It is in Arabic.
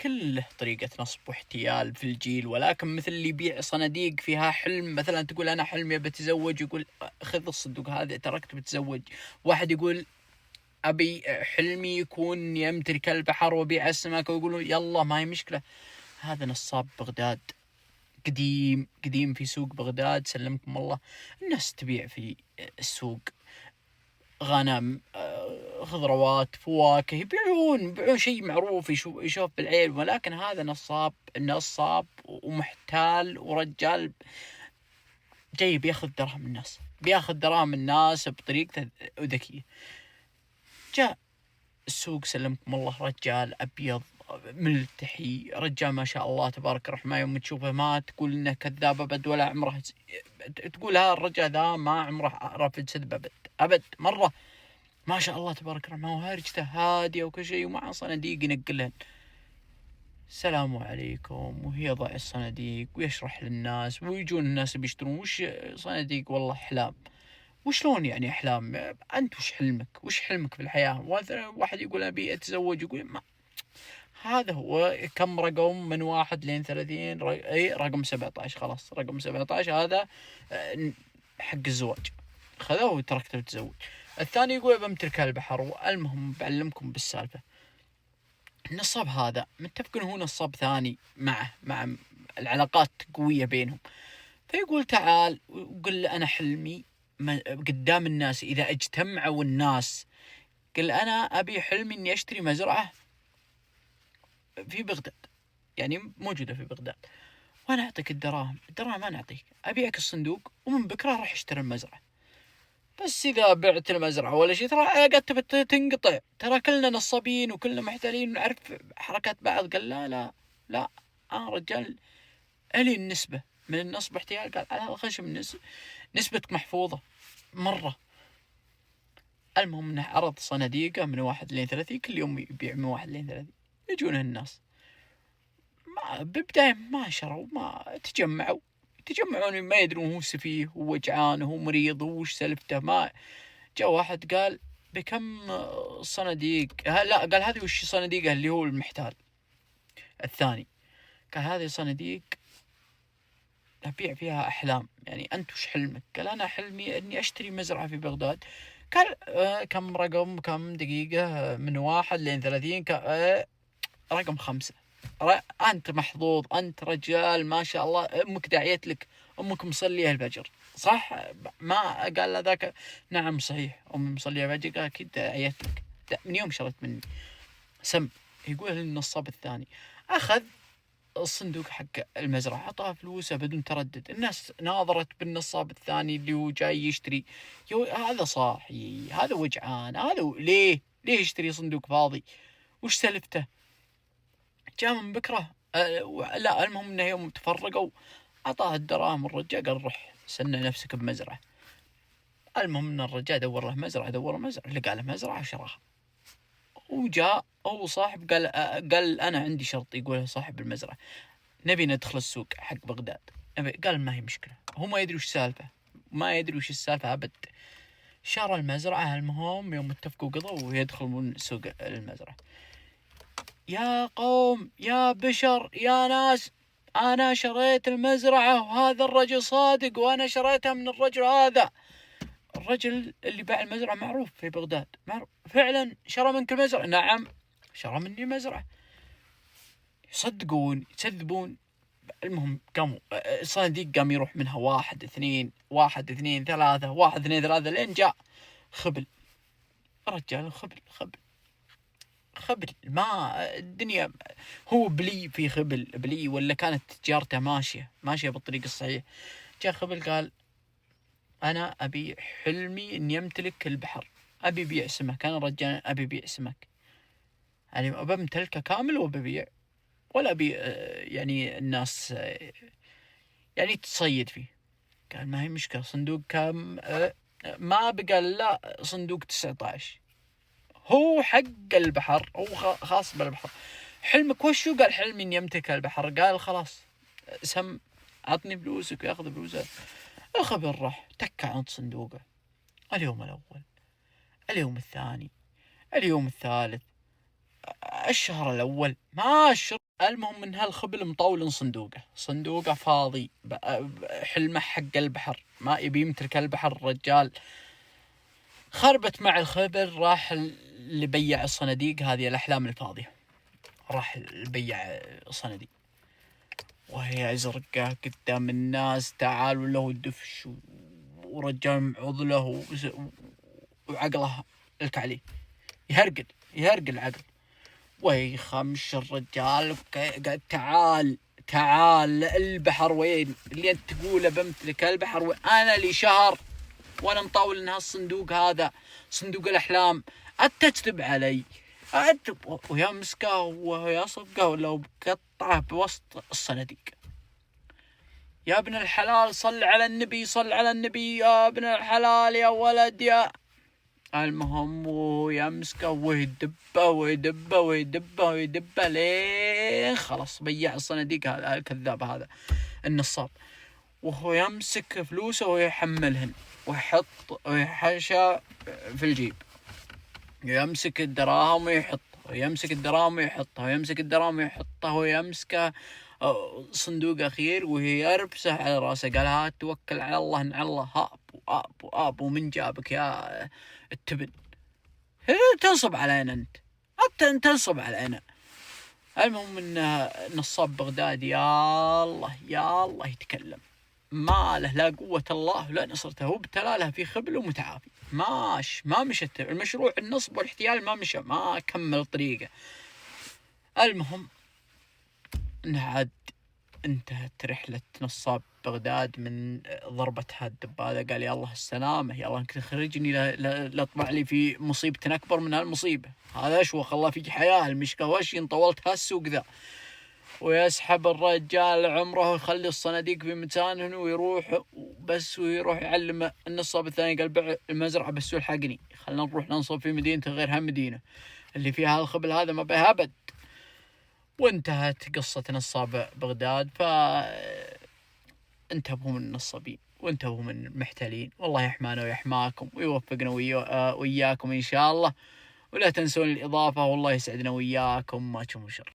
كل له طريقة نصب واحتيال في الجيل، ولكن مثل اللي يبيع صناديق فيها حلم، مثلا تقول أنا حلمي بتزوج، يقول خذ الصندوق هذا تركت بتزوج. واحد يقول أبي حلمي يكون يمتلك البحر وبيع السمك، ويقولوا يلا ما هي مشكلة. هذا نصاب بغداد قديم في سوق بغداد، سلمكم الله. الناس تبيع في السوق غنم، خضروات، فواكه، يبيعون شيء معروف يشوف بالعين، ولكن هذا نصاب ومحتال ورجال جاي بياخذ دراهم الناس بطريقته ذكية. جاء السوق سلمكم الله رجال أبيض ملتحي، رجال ما شاء الله تبارك الرحمن، يوم تشوفه ما تقول إنه كذاب أبد ولا عمره تقول ها الرجال ذا ما عمره رافد سذب أبد مرة، ما شاء الله تبارك الرحمن، وهرجته هادية وكل شيء، ومع صناديق ينقلهن. السلام عليكم، وهي ضع الصناديق ويشرح للناس، ويجون الناس بيشترون وش صناديق، والله أحلام. وشلون يعني أحلام؟ أنت وش حلمك في الحياة؟ واحد يقول أبي أتزوج، يقول ما هذا هو. كم رقم من 1 لين 30؟ أي رقم 17، خلاص رقم 17 هذا حق الزواج، خذوه وتركته وتزوج. الثاني يقول بمتلك البحر. والمهم بعلمكم بالسالفة، النصاب هذا متفقون هو نصاب ثاني مع العلاقات قوية بينهم، فيقول تعال وقل أنا حلمي قدام الناس، إذا اجتمعوا الناس قل أنا أبي حلمي إني أشتري مزرعة في بغداد، يعني موجودة في بغداد، وأنا أعطيك الدراهم ما نعطيك، أبيعك الصندوق ومن بكرة راح اشتري المزرعة. بس إذا بعت المزرعة ولا شيء ترى علاقتك تنقطع، ترى كلنا نصابين وكلنا محتالين ونعرف حركات بعض. قال لا رجال ألي النسبة من النصب احتيال. قال على الخشم نسبتك محفوظة مرة. المهم انه عرض صناديقه من 1 لين 30، كل يوم يبيع من 1 لين 30. يجون الناس ببداية ما شروا، ما تجمعون ما يدرون هو سفيه، هو وجعان، هو مريض، هو وش سلفته. ما جاء واحد قال بكم صناديق؟ لا قال هذه وش صناديقه اللي هو المحتال. الثاني قال هذه صناديق أبيع فيها أحلام، يعني أنت وش حلمك؟ قال أنا حلمي أني أشتري مزرعة في بغداد. قال كم رقم، كم دقيقة من 1 لين 30؟ رقم 5. أنت محظوظ، أنت رجال ما شاء الله، أمك داعيت لك، أمك مصلية الفجر صح؟ ما قال ذاك نعم صحيح أمي مصلية الفجر. قال أكيد داعيت لك من يوم شريت مني. سم. يقول النصاب الثاني أخذ الصندوق حق المزرعة، عطاه فلوسه بدون تردد. الناس ناظرت بالنصاب الثاني اللي هو جاي يشتري، هذا صاحي، هذا وجعان، هذا ليه يشتري صندوق فاضي؟ وش سلفته؟ جاء من بكرة لا المهم انه يوم تفرقوا عطاه الدراهم الرجال، قال روح سنى نفسك بمزرعة. المهم ان الرجال دور له مزرعة، لقى له مزرعة وشراها. وجاء هو صاحب قال انا عندي شرط. يقول صاحب المزرعة نبي ندخل السوق حق بغداد. قال ما هي مشكلة. هو ما يدري وش السالفة أبد. شرى المزرعة. المهم يوم اتفقوا قضوا ويدخل من سوق المزرعة، يا قوم يا بشر يا ناس، أنا شريت المزرعة وهذا الرجل صادق، وأنا شريتها من الرجل هذا. الرجل اللي باع المزرعة معروف في بغداد، معروف فعلا. شرى منك المزرعة؟ نعم شرى مني المزرعة. يصدقون يكذبون. المهم قاموا الصناديق قام يروح منها 1 2 1 2 3 1 2 3 لين جاء خبل. رجال خبل ما الدنيا، هو بلي في خبل بلي، ولا كانت تجارته ماشية بالطريق الصحيح. جاء خبل قال أنا أبي حلمي إني أمتلك البحر، أبي بيع سمك. أنا رجال أبي بيع سمك، يعني بمتلكه كامل وببيع، ولا أبي يعني الناس يعني تصيد فيه. قال ما هي مشكلة. صندوق كم؟ ما بقى لا صندوق 19 هو حق البحر، هو خاص بالبحر. حلمك وشو؟ قال حلمي اني امتلك البحر. قال خلاص سم عطني فلوسك وياخذ فلوسه. الخبر راح تك عند صندوقه. اليوم الأول، اليوم الثاني، اليوم الثالث، الشهر الأول ما الشهر. المهم من هالخبل مطول صندوقه فاضي، حلمه حق البحر، ما يبي يمتلك البحر الرجال. خربت مع الخبل، راح لبيع الصناديق هذه الأحلام الفاضية، راح لبيع صناديق وهي زرقة قدام الناس، تعالوا له دفش ورجال معوض له وعقله لك عليه يهرقل عقل. ويخمش الرجال قال تعال البحر وين اللي انت تقوله بمتلك البحر، وانا لي شهر وانا مطاول ان هالصندوق هذا صندوق الاحلام انت تكذب علي ويا مسكه ويا صقه ولا بقطعه بوسط الصناديق. يا ابن الحلال صل على النبي يا ابن الحلال يا ولد يا. المهم ويمسكه ويدبه لين خلاص بيع الصناديق هذا الكذاب هذا النصاب، وهو يمسك فلوسه ويحملهن ويحشى في الجيب، يمسك الدراهم ويحطها ويمسكه صندوق أخير وهي يربسه على راسه. قال ها توكل على الله إن الله هاب ومن جابك يا التبن تنصب علينا أنت تنصب علينا. المهم إن نصاب بغداد يا الله يتكلم، ما له لا قوة الله لا نصرته، هو ابتلى له في خبل ومتعافي، ما مشت المشروع النصب والاحتيال، ما مشى ما كمل طريقه. المهم نعد انتهت رحلة نصاب بغداد من ضربة هالدبالة. قال يا الله السلامة، يا الله انك تخرجني لا اطمع لي في مصيبة أكبر من هالمصيبة، هذا اشوخ الله فيك حياة المشكلة وش طولت هالسوق ذا. ويسحب الرجال عمره ويخلي الصناديق في مكانهن ويروح يعلم النصاب الثاني. قال بيع المزرعة بس والحقني، خلنا نروح ننصب في مدينة غير هالمدينة اللي فيها الخبل هذا ما بها أبد. وانتهت قصة نصاب بغداد. انتبهوا من النصابين وانتبهوا من المحتالين، والله يحمانا ويحماكم ويوفقنا وإياكم إن شاء الله. ولا تنسون الإضافة، والله يسعدنا وإياكم ما تشوفوا شر.